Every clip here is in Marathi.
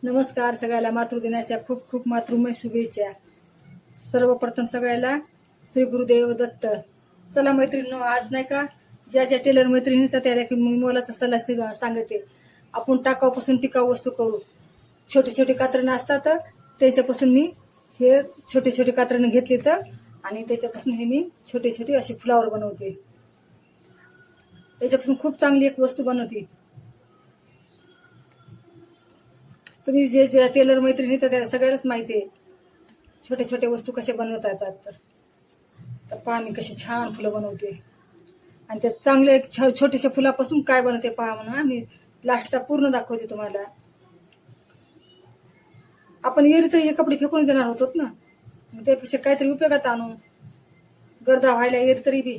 नमस्कार सगळ्याला मातृदिनाच्या खूप खूप मातृमय शुभेच्छा. सर्वप्रथम सगळ्याला श्री गुरुदेव दत्त. चला मैत्रिणींनो, आज नाही का ज्या ज्या टेलर मैत्रिणी त्याला की मी मोलाचा सल्ला सांगते. आपण टाकाऊपासून टिकाऊ वस्तू करू. छोटे छोटे कात्रणं असतात, त्याच्यापासून मी हे छोटे छोटे कात्रणं घेतली तर आणि त्याच्यापासून हे मी छोटे छोटे असे फ्लावर बनवते. याच्यापासून खूप चांगली एक वस्तू बनवते. तुम्ही जे जे टेलर मैत्रिणी तर त्याला सगळ्यालाच माहिती आहे छोटे छोटे वस्तू कसे बनवता येतात. तर पहा मी कशी छान फुलं बनवते आणि त्या चांगल्या एक छोट्याशा फुलापासून काय बनवते पहा म्हणून मी लास्टला पूर्ण दाखवते तुम्हाला. आपण एरी तर हे कपडे फेकून देणार होतो ना, त्यापेक्षा काहीतरी उपयोगात आणू. गर्दा व्हायला एरी तरी बी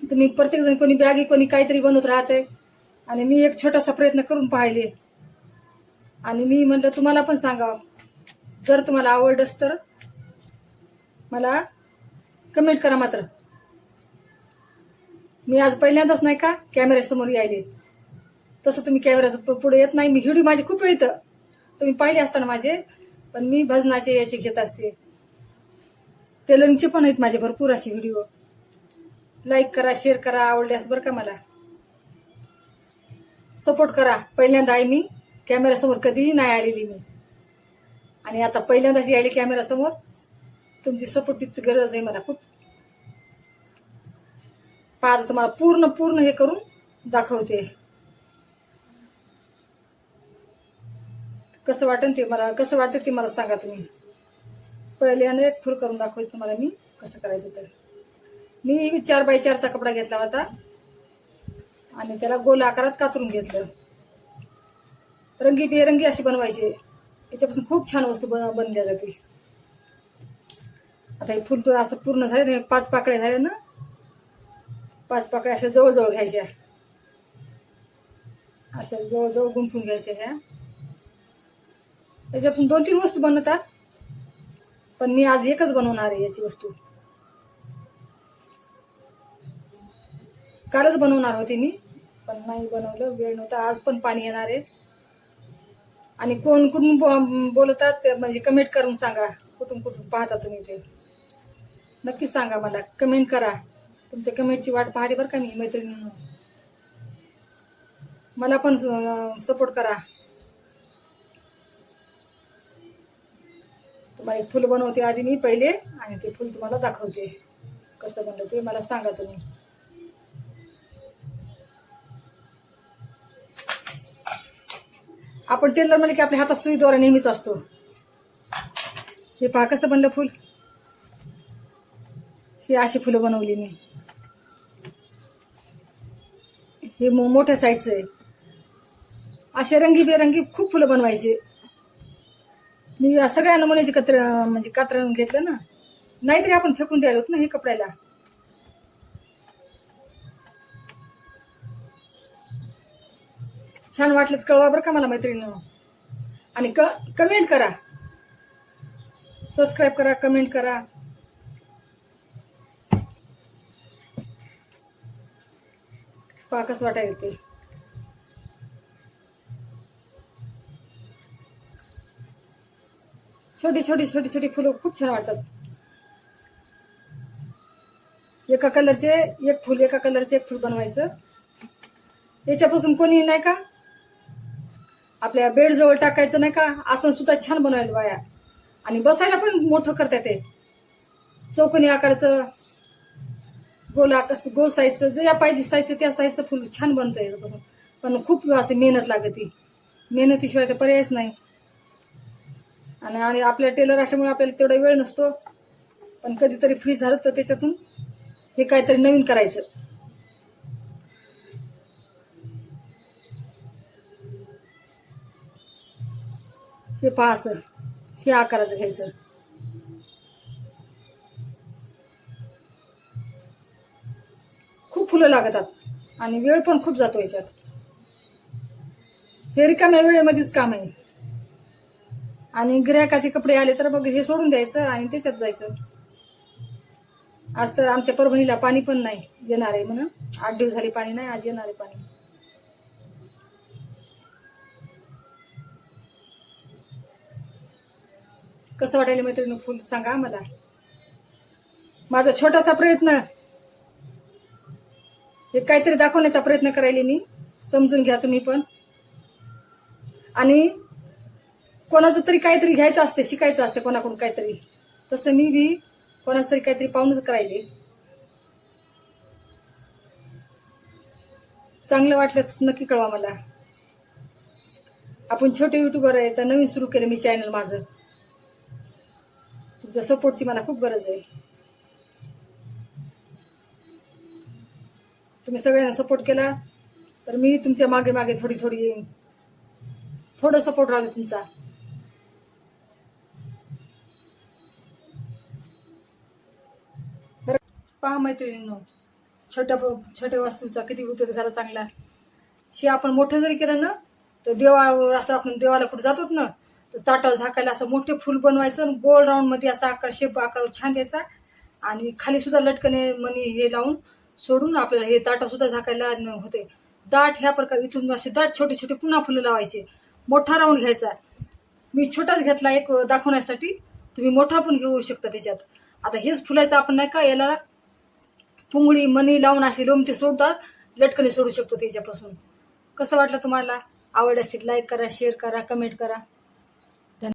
तुम्ही प्रत्येक जण कोणी बॅगी कोणी काहीतरी बनवत राहते आणि मी एक छोटासा प्रयत्न करून पाहिले आणि मी म्हटलं तुम्हाला पण सांगावं. जर तुम्हाला आवडलंच तर मला कमेंट करा. मात्र मी आज पहिल्यांदाच नाही का कॅमेऱ्यासमोर यायले. तसं तुम्ही कॅमेऱ्याच्या पुढे येत नाही. मी व्हिडिओ माझे खूप येतं, तुम्ही पाहिले असताना माझे, पण मी भजनाचे याचे घेत असते. टेलरिंगचे पण आहेत माझे भरपूर असे व्हिडिओ. लाईक करा, शेअर करा आवडल्यास बरं का. मला सपोर्ट करा. पहिल्यांदा आहे मी कॅमेऱ्यासमोर, कधीही नाही आलेली मी आणि आता पहिल्यांदाच यायली कॅमेऱ्यासमोर. तुमची सपोर्टची गरज आहे मला खूप. पाहता तुम्हाला पूर्ण पूर्ण हे करून दाखवते. कसं वाटेल ते मला, कसं वाटतं ते मला सांगा तुम्ही. पहिल्यांदा एक फुल करून दाखवते तुम्हाला मी कसं करायचं. तर मी 4x4चा कपडा घेतला होता आणि त्याला गोल आकारात कातरून घेतलं. रंगीबेरंगी अशी बनवायचे. याच्यापासून खूप छान वस्तू बनल्या जाते. आता हे फुल असं पूर्ण झाले, 5 पाकळ्या झाल्या ना. 5 पाकळ्या अशा जवळजवळ घ्यायच्या, अशा जवळजवळ गुंफून घ्यायच्या. ह्या याच्यापासून 2-3 वस्तू बनवतात, पण मी आज एकच बनवणार आहे याची वस्तू. कालच बनवणार होते मी, पण नाही बनवलं, वेळ नव्हता. आज पण पाणी येणार आहे. आणि कोण कुठून बोलतात म्हणजे कमेंट करून सांगा. कुठून कुठून पाहता तुम्ही ते नक्की सांगा मला. कमेंट करा. तुमच्या कमेंटची वाट पाहते बरं का मी मैत्रिणींनो. मला पण सपोर्ट करा. तुम्हाला एक फुल बनवते आधी मी पहिले आणि ते फुल तुम्हाला दाखवते कसं बनवते. मला सांगा तुम्ही. आपण टेलर म्हणजे की आपल्या हातात सुई दोरा नेहमीच असतो. हे पहा कसं बनलं फुल. हे अशी फुलं बनवली मी. हे मोठ्या साईजचं आहे. असे रंगीबेरंगी खूप फुलं बनवायचे. मी सगळ्या नमुन्याची म्हणजे कात्रण घेतलं ना, नाहीतरी आपण फेकून द्यायला होत ना हे कपड्याला. छान वाटलंच कळवा बरं का मला मैत्रिणींनो. आणि कमेंट करा, सबस्क्राईब करा, कमेंट करा. पहा कसं वाटायला ते. छोटी छोटी छोटी छोटी फुलं खूप छान वाटतात. एका कलरचे एक फुल, एका कलरचे एक फुल बनवायचं. याच्यापासून कोणी नाही का आपल्या बेड जवळ टाकायचं नाही का, आसन सुद्धा छान बनवायचं बाया. आणि बसायला पण मोठं करतात ते. चौकोनी आकाराचं, गोल साईजचं, जे पाहिजे साईजचं त्या साईजचं फुल छान बनतं याच्यापासून. पण खूप असे मेहनत लागते. मेहनतीशिवाय तर पर्यायच नाही. आणि आपल्या टेलर असल्यामुळे आपल्याला तेवढा वेळ नसतो. पण कधीतरी फ्री झालं तर त्याच्यातून हे काहीतरी नवीन करायचं. हे पहा असं हे आकाराचं घ्यायचं. खूप फुलं लागतात आणि वेळ पण खूप जातो याच्यात. हे रिकाम्या वेळेमध्येच काम आहे. आणि गिऱ्हाईकाचे कपडे आले तर मग हे सोडून द्यायचं आणि त्याच्यात जायचं. आज तर आमच्या परभणीला पाणी पण नाही, येणार आहे म्हणून. 8 दिवस झाले पाणी नाही, आज येणार आहे पाणी. कसं वाटायला मैत्रिणी फुल सांगा मला. माझा छोटासा प्रयत्न, हे काहीतरी दाखवण्याचा प्रयत्न करायला मी, समजून घ्या तुम्ही पण. आणि कोणाचं तरी काहीतरी घ्यायचं असते, शिकायचं असते कोणाकडून काहीतरी, तसं मी बी कोणाचं तरी काहीतरी पाहूनच करायले. चांगलं वाटलं तर नक्की कळवा मला. आपण छोटे युट्यूबर आहे, तर नवीन सुरू केलं मी चॅनल माझं. तुमच्या सपोर्टची मला खूप गरज आहे. तुम्ही सगळ्यांना सपोर्ट केला तर मी तुमच्या मागे मागे थोडी थोडी येईन. थोडं सपोर्ट राहतो तुमचा. पहा मैत्रिणींनो, छोट्या वस्तूचा किती उपयोग झाला चांगला. आपण मोठं जरी केलं ना, तर देवावर असं आपण देवाला कुठे जातो ना, तर ताटावर झाकायला असं मोठे फुल बनवायचं आणि गोल राऊंड मध्ये असा आकार, शेप आकार छान द्यायचा. आणि खाली सुद्धा लटकने मनी हे लावून सोडून आपल्याला हे ताटा सुद्धा झाकायला होते. दाट ह्या प्रकारे इथून असे दाट छोटे छोटे पुन्हा फुलं लावायचे. मोठा राऊंड घ्यायचा. मी छोटाच घेतला एक दाखवण्यासाठी, तुम्ही मोठा पण घेऊ शकता त्याच्यात. आता हेच फुलायचं आपण नाही का, याला पुंगळी मनी लावून असे लोमते सोडतात, लटकने सोडू शकतो त्याच्यापासून. कसं वाटलं तुम्हाला? आवड असेल लाईक करा, शेअर करा, कमेंट करा.